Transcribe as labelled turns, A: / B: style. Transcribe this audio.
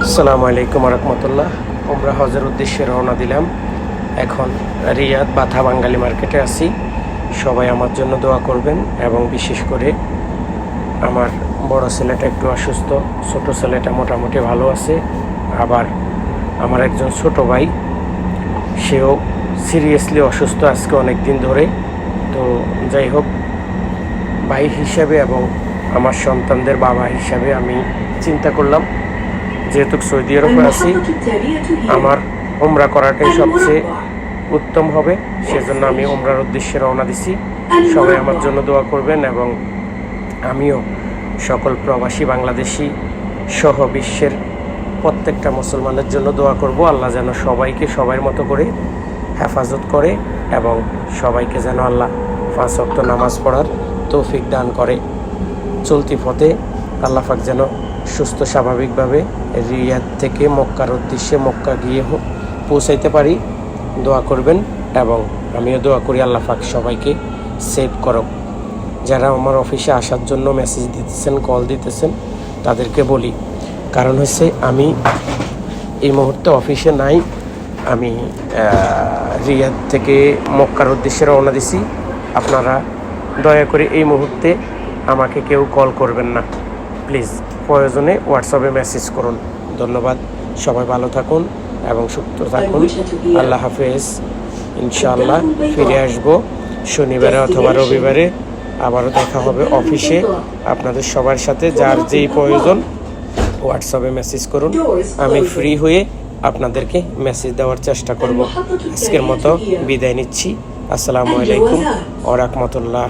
A: আসসালামু আলাইকুম রহমতুল্লাহ। আমরা হজের উদ্দেশ্যে রওনা দিলাম। এখন রিয়াদ বাথা বাঙালি মার্কেটে আছি। সবাই আমার জন্য দোয়া করবেন এবং বিশেষ করে আমার বড় ছেলেটা একটু অসুস্থ, ছোট ছেলেটা মোটামুটি ভালো আছে। আবার আমার একজন ছোট ভাই, সেও সিরিয়াসলি অসুস্থ আজকে অনেক দিন ধরে। তো যাই হোক, ভাই হিসাবে এবং আমার সন্তানদের বাবা হিসাবে আমি চিন্তা করলাম, যেহেতু সৌদি আরবে আছি, আমার উমরা করাটাই সবচেয়ে উত্তম হবে। সেজন্য আমি উমরার উদ্দেশ্যে রওনা দিছি। সবাই আমার জন্য দোয়া করবেন এবং আমিও সকল প্রবাসী বাংলাদেশি সহ বিশ্বের প্রত্যেকটা মুসলমানের জন্য দোয়া করব। আল্লাহ যেন সবাইকে সবার মতো করে হেফাজত করে এবং সবাইকে যেন আল্লাহ 5 ওয়াক্ত নামাজ পড়ার তৌফিক দান করে। চলতি পথে আল্লাহ পাক যেন সুস্থ স্বাভাবিকভাবে রিয়াদ থেকে মক্কার উদ্দেশ্যে মক্কা গিয়ে পৌঁছাইতে পারি। দোয়া করবেন এবং আমিও দোয়া করি আল্লাহ পাক সবাইকে সেভ করুক। যারা আমার অফিসে আসার জন্য মেসেজ দিতেছেন, কল দিতেছেন, তাদেরকে বলি, কারণ হচ্ছে আমি এই মুহূর্তে অফিসে নাই। আমি রিয়াদ থেকে মক্কার উদ্দেশ্যে রওনা দিছি। আপনারা দয়া করে এই মুহূর্তে আমাকে কেউ কল করবেন না, প্লিজ। প্রয়োজনে হোয়াটসঅ্যাপে মেসেজ করুন। ধন্যবাদ। সবাই ভালো থাকুন এবং সুস্থ থাকুন। আল্লাহ হাফেজ। ইনশাআল্লাহ ফিরে আসবো শনিবারে অথবা রবিবারে। আবারও দেখা হবে অফিসে আপনাদের সবার সাথে। যার যেই প্রয়োজন হোয়াটসঅ্যাপে মেসেজ করুন। আমি ফ্রি হয়ে আপনাদেরকে মেসেজ দেওয়ার চেষ্টা করব। আজকের মতো বিদায় নিচ্ছি। আসসালামু আলাইকুম ওয়া রাহমাতুল্লাহ।